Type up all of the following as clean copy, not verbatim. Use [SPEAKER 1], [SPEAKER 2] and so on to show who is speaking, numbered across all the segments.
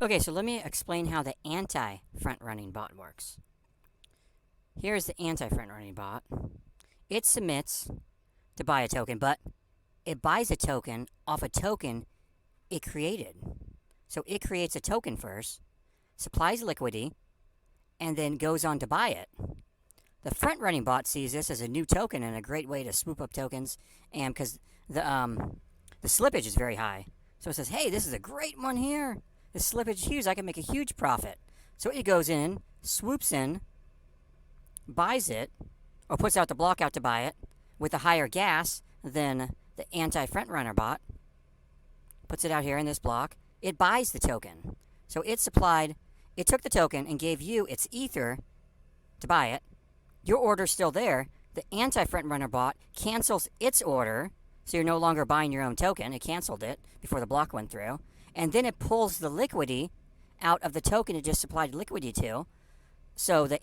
[SPEAKER 1] Okay, so let me explain how the anti-front-running bot works. Here's the anti-front-running bot. It submits to buy a token, but it buys a token off a token it created. So it creates a token first, supplies liquidity, and then goes on to buy it. The front-running bot sees this as a new token and a great way to swoop up tokens, and because the slippage is very high, so it says, "Hey, this is a great one here. The slippage is huge. I can make a huge profit." So it goes in, swoops in, buys it, or puts out the block out to buy it with a higher gas than the anti-front-runner bot. Puts it out here in this block. It buys the token. So it took the token and gave you its ether to buy it. Your order's still there. The anti-front-runner bot cancels its order, so you're no longer buying your own token. It canceled it before the block went through. And then it pulls the liquidity out of the token it just supplied liquidity to. So the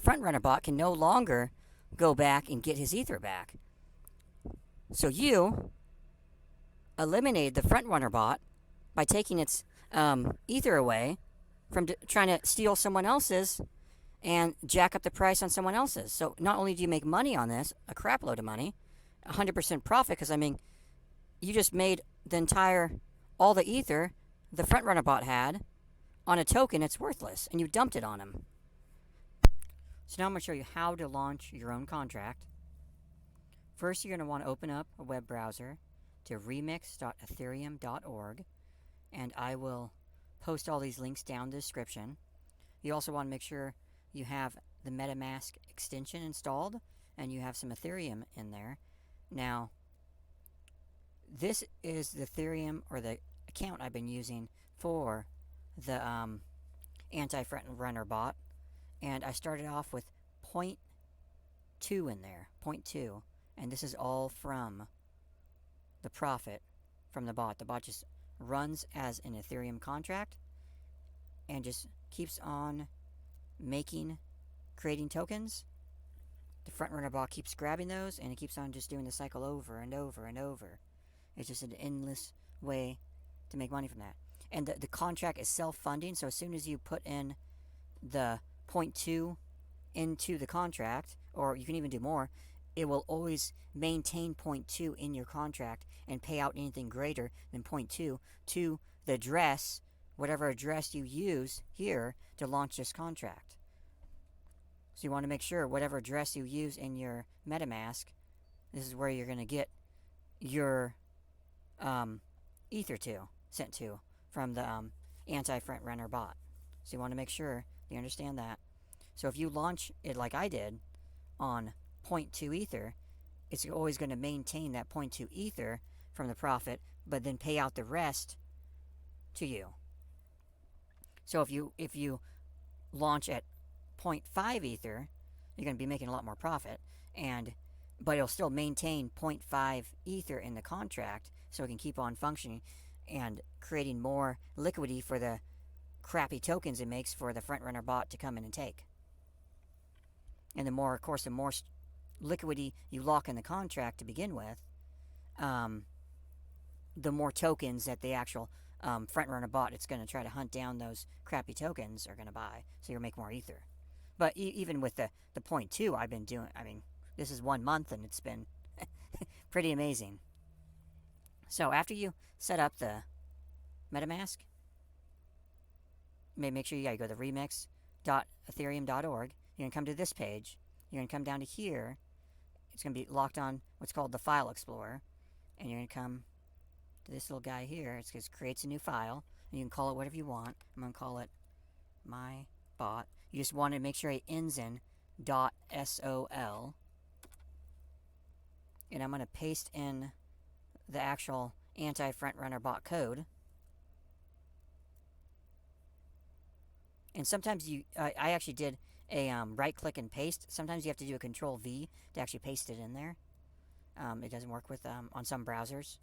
[SPEAKER 1] front runner bot can no longer go back and get his ether back. So you eliminated the front runner bot by taking its ether away from trying to steal someone else's and jack up the price on someone else's. So not only do you make money on this, a crap load of money, 100% profit, because I mean, you just made all the ether the front runner bot had on a token that's worthless, and you dumped it on him. So now I'm going to show you how to launch your own contract. First, you're going to want to open up a web browser to remix.ethereum.org, and I will post all these links down in the description. You also want to make sure you have the metamask extension installed and you have some Ethereum in there. Now, this is the Ethereum or the account I've been using for the anti-front-runner bot, and I started off with 0.2 in there, 0.2, and this is all from the profit from the bot. The bot just runs as an Ethereum contract and just keeps on creating tokens. The front runner bot keeps grabbing those, and it keeps on just doing the cycle over and over and over. It's just an endless way to make money from that. And the contract is self-funding, so as soon as you put in the 0.2 into the contract, or you can even do more, it will always maintain 0.2 in your contract and pay out anything greater than 0.2 to the address, whatever address you use here to launch this contract. So you want to make sure whatever address you use in your MetaMask, this is where you're going to get your ether sent to from the anti-front-runner bot. So you want to make sure you understand that. So if you launch it like I did on 0.2 ether, it's always going to maintain that 0.2 ether from the profit, but then pay out the rest to you. So if you launch at 0.5 ether, you're going to be making a lot more profit, but it'll still maintain 0.5 ether in the contract, so it can keep on functioning and creating more liquidity for the crappy tokens it makes for the front runner bot to come in and take. And the more liquidity you lock in the contract to begin with, the more tokens that the actual front runner bot it's going to try to hunt down those crappy tokens are going to buy, so you'll make more ether. But even with the 0.2 I've been doing, I mean, this is 1 month and it's been pretty amazing. So after you set up the MetaMask, make sure you go to remix.ethereum.org. You're going to come to this page. You're going to come down to here. It's going to be locked on what's called the File Explorer. And you're going to come to this little guy here. It creates a new file. And you can call it whatever you want. I'm going to call it my bot. You just want to make sure it ends in .sol. And I'm going to paste in the actual anti-front-runner bot code. And sometimes I actually did a right-click and paste. Sometimes you have to do a Control-V to actually paste it in there. It doesn't work with on some browsers.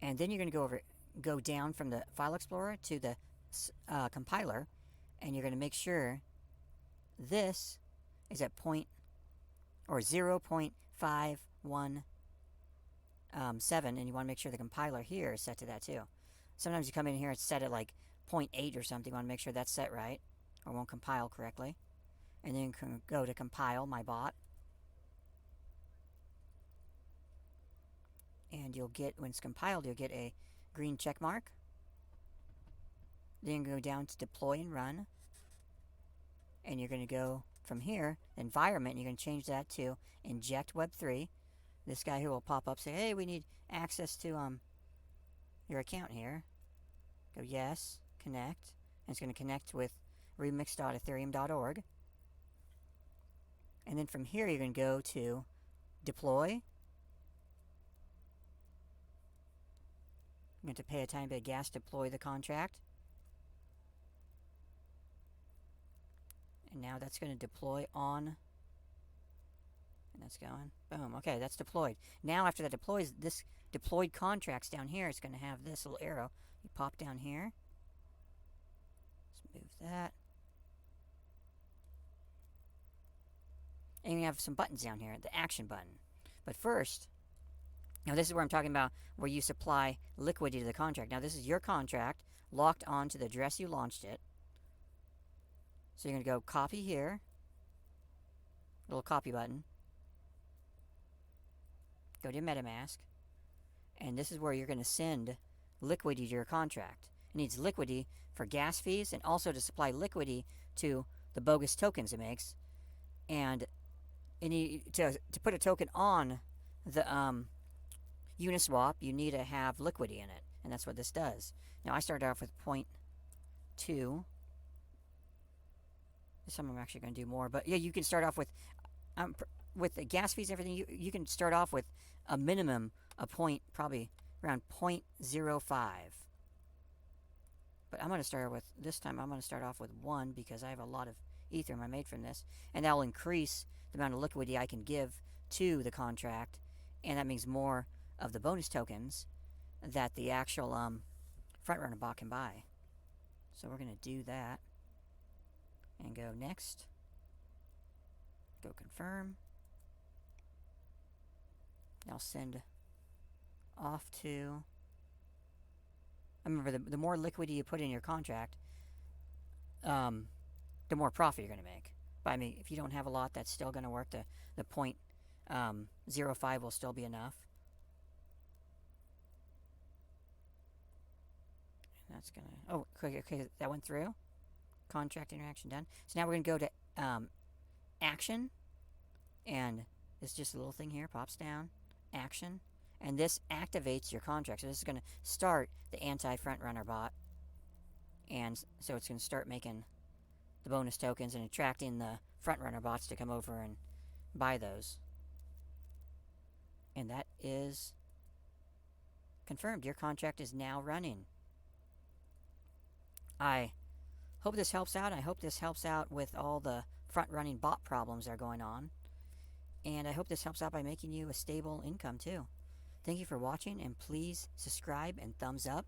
[SPEAKER 1] And then you're going to go down from the File Explorer to the compiler, and you're going to make sure this is at 0.517, and you want to make sure the compiler here is set to that too. Sometimes you come in here and set it like 0.8 or something. You want to make sure that's set right, or it won't compile correctly. And then you can go to compile my bot. And you'll get, when it's compiled, you'll get a green check mark. Then you can go down to deploy and run. And you're going to go from here, environment, and you're going to change that to inject web3. This guy here will pop up, say, hey, we need access to your account here. Go yes, connect. And it's going to connect with remix.ethereum.org. And then from here, you're going to go to deploy. I'm going to pay a tiny bit of gas to deploy the contract. And now that's going to deploy on. And that's going. Boom. Okay, that's deployed. Now after that deploys, this deployed contracts down here, it's going to have this little arrow. You pop down here. Let's move that. And you have some buttons down here, the action button. But first, now this is where I'm talking about where you supply liquidity to the contract. Now this is your contract locked onto the address you launched it. So you're going to go copy here. Little copy button. Go to metamask. And this is where you're going to send liquidity to your contract. It needs liquidity for gas fees and also to supply liquidity to the bogus tokens it makes. And to put a token on the uniswap, you need to have liquidity in it. And that's what this does. Now I started off with 0.2. Some I'm actually going to do more, but yeah, you can start off with the gas fees and everything. You can start off with a minimum of probably around 0.05. But I'm going to start with, this time I'm going to start off with 1 because I have a lot of Ethereum I made from this, and that'll increase the amount of liquidity I can give to the contract, and that means more of the bonus tokens that the actual FrontRunner bot can buy. So we're going to do that. And go next. Go confirm. I'll send off to. Remember, the more liquidity you put in your contract, the more profit you're going to make. But I mean, if you don't have a lot, that's still going to work. The 0.05 will still be enough. That's going to. Oh, okay, that went through. Contract interaction done. So now we're going to go to action, and it's just a little thing here, pops down, action, and this activates your contract. So this is going to start the anti-FrountRunner bot, and so it's going to start making the bonus tokens and attracting the FrontRunner bots to come over and buy those. And that is confirmed. Your contract is now running. I hope this helps out. I hope this helps out with all the front-running bot problems that are going on. And I hope this helps out by making you a stable income too. Thank you for watching, and please subscribe and thumbs up.